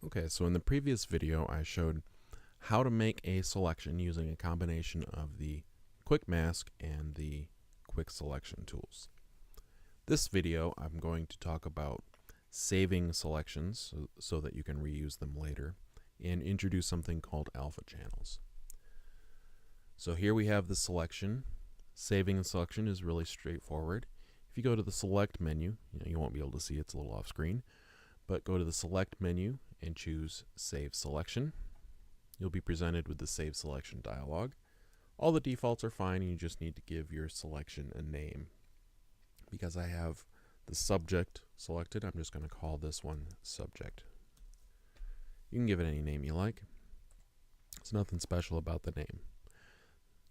Okay, so in the previous video I showed how to make a selection using a combination of the Quick Mask and the Quick Selection tools. This video I'm going to talk about saving selections so that you can reuse them later and introduce something called alpha channels. So here we have the selection. Saving the selection is really straightforward. If you go to the select menu, you won't be able to see it's a little off screen, but go to the select menu and choose Save Selection. You'll be presented with the Save Selection dialog. All the defaults are fine, and you just need to give your selection a name. Because I have the subject selected, I'm just going to call this one Subject. You can give it any name you like. There's nothing special about the name.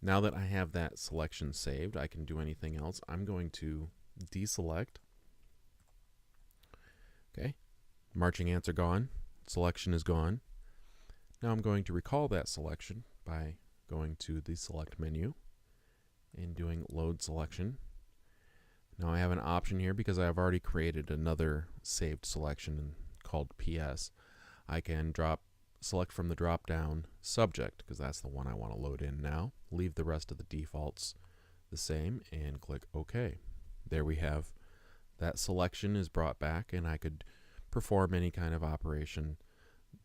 Now that I have that selection saved, I can do anything else. I'm going to deselect. Okay, marching ants are gone. Selection is gone. Now I'm going to recall that selection by going to the select menu and doing load selection. Now I have an option here because I've already created another saved selection called PS. I can select from the drop down subject because that's the one I want to load in now. Leave the rest of the defaults the same and click OK. There we have that selection is brought back, and I could perform any kind of operation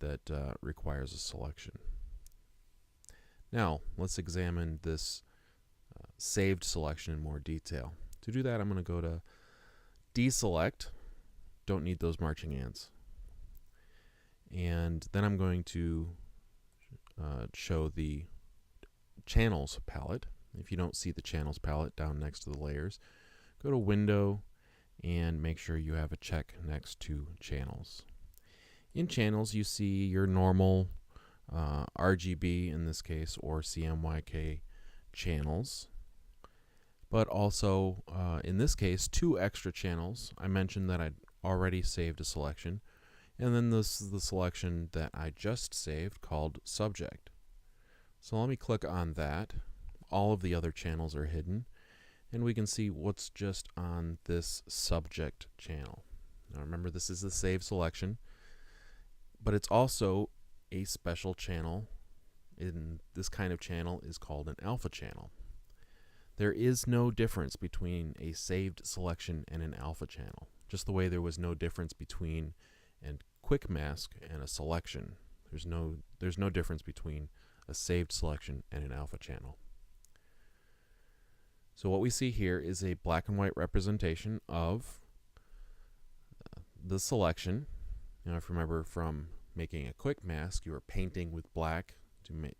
that requires a selection. Now let's examine this saved selection in more detail. To do that, I'm going to go to deselect. Don't need those marching ants. And then I'm going to show the channels palette. If you don't see the channels palette down next to the layers, go to Window and make sure you have a check next to channels. In channels, you see your normal RGB in this case, or CMYK channels, but also in this case 2 extra channels. I mentioned that I'd already saved a selection, and then this is the selection that I just saved called Subject. So let me click on that. All of the other channels are hidden, and we can see what's just on this Subject channel. Now remember, this is the save selection, but it's also a special channel. In this kind of channel is called an alpha channel. There is no difference between a saved selection and an alpha channel, just the way there was no difference between a quick mask and a selection. There's no difference between a saved selection and an alpha channel. So what we see here is a black and white representation of the selection. Now, if you remember from making a quick mask, you are painting with black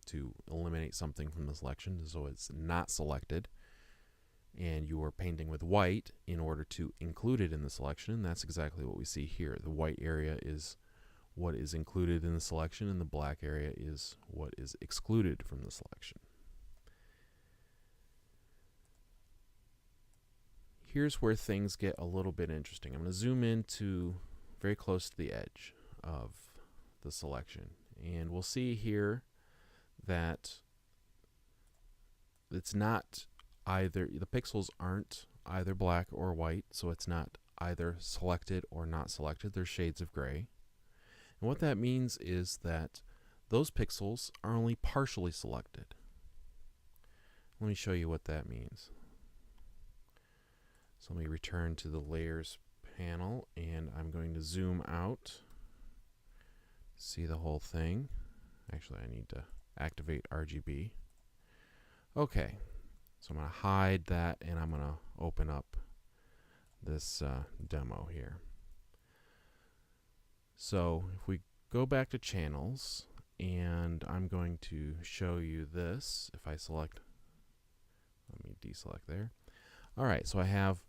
to eliminate something from the selection, so it's not selected. And you are painting with white in order to include it in the selection, and that's exactly what we see here. The white area is what is included in the selection, and the black area is what is excluded from the selection. Here's where things get a little bit interesting. I'm going to zoom in to very close to the edge of the selection, and we'll see here that it's not either, the pixels aren't either black or white, so it's not either selected or not selected. They're shades of gray. And what that means is that those pixels are only partially selected. Let me show you what that means. So let me return to the layers panel, and I'm going to zoom out, see the whole thing. Actually, I need to activate RGB. Okay, so I'm going to hide that, and I'm going to open up this demo here. So if we go back to channels, and I'm going to show you this. If I select, let me deselect there. Alright, so I have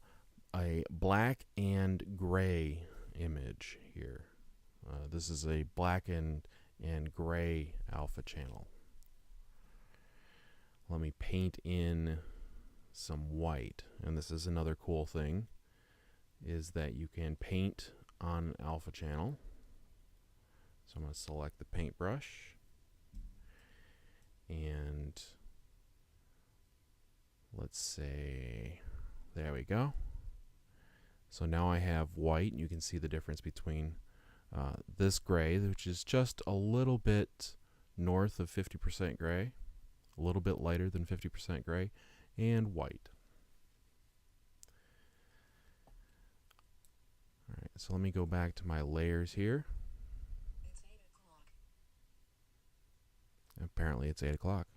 a black and gray image here. This is a black and gray alpha channel. Let me paint in some white, and this is another cool thing, is that you can paint on an alpha channel. So I'm going to select the paintbrush, and let's say, there we go. So now I have white, and you can see the difference between this gray, which is just a little bit north of 50% gray, a little bit lighter than 50% gray, and white. All right, so let me go back to my layers here. It's 8 o'clock. Apparently it's 8 o'clock.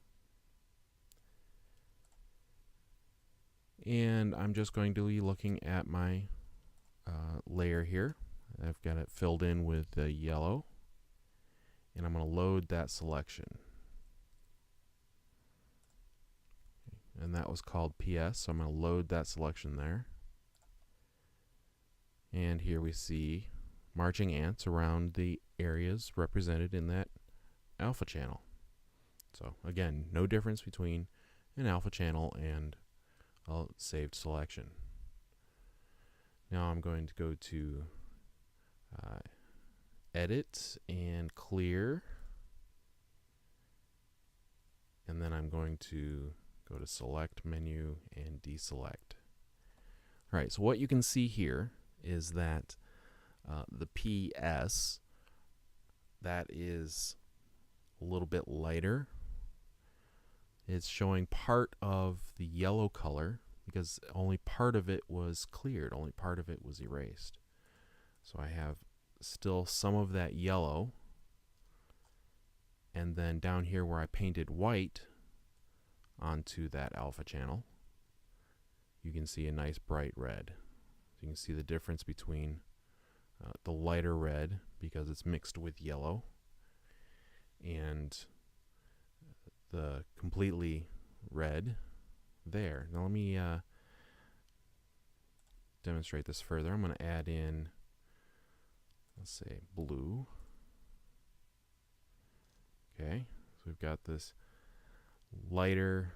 And I'm just going to be looking at my layer here. I've got it filled in with the yellow, and I'm going to load that selection. And that was called PS, so I'm going to load that selection there. And here we see marching ants around the areas represented in that alpha channel. So again, no difference between an alpha channel and a saved selection. Now I'm going to go to Edit and Clear, and then I'm going to go to Select menu and deselect. All right, so what you can see here is that the PS, that is a little bit lighter. It's showing part of the yellow color because only part of it was cleared, only part of it was erased. So I have still some of that yellow, and then down here where I painted white onto that alpha channel, you can see a nice bright red. So you can see the difference between the lighter red, because it's mixed with yellow, and the completely red there. Now let me demonstrate this further. I'm going to add in, let's say, blue. Okay, so we've got this lighter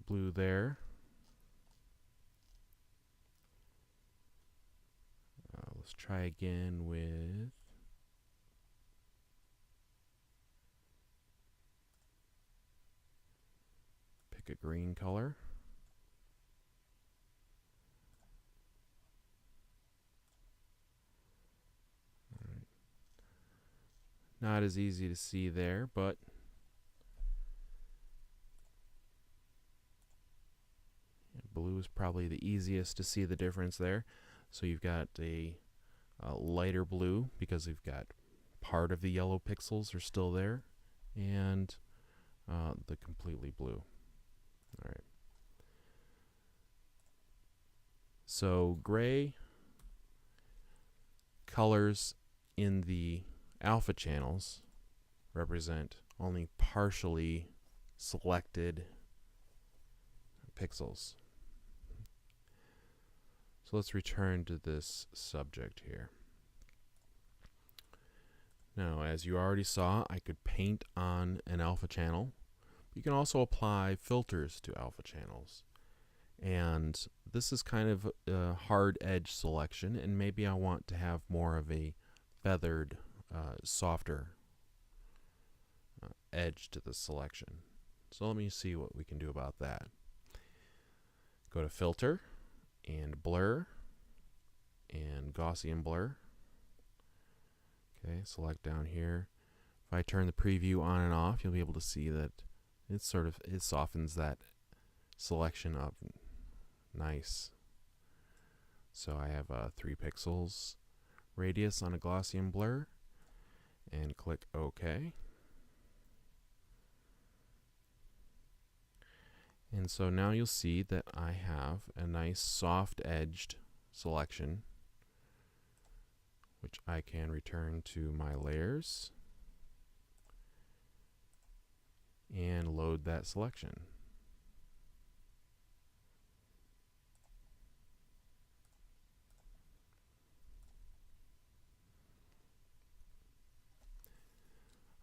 blue there. Let's try again with pick a green color. All right. Not as easy to see there, but blue is probably the easiest to see the difference there. So you've got a lighter blue because we've got part of the yellow pixels are still there, and the completely blue. All right. So gray colors in the alpha channels represent only partially selected pixels. So let's return to this subject here. Now, as you already saw, I could paint on an alpha channel. You can also apply filters to alpha channels. And this is kind of a hard edge selection, and maybe I want to have more of a feathered, softer edge to the selection. So let me see what we can do about that. Go to Filter and Blur and Gaussian Blur. Okay, select down here. If I turn the preview on and off, you'll be able to see that it softens that selection up nice. So I have 3 pixels radius on a Gaussian blur, and click OK. And so now you'll see that I have a nice soft edged selection, which I can return to my layers and load that selection.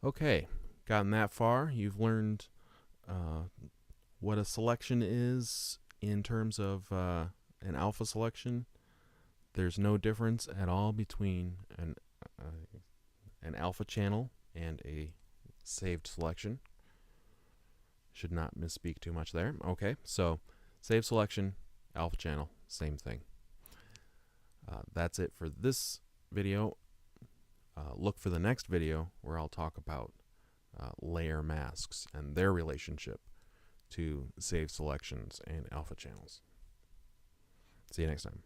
Okay, gotten that far. You've learned what a selection is in terms of an alpha selection. There's no difference at all between an alpha channel and a saved selection. Should not misspeak too much there. Okay, so saved selection, alpha channel, same thing. That's it for this video, look for the next video where I'll talk about layer masks and their relationship to save selections and alpha channels. See you next time.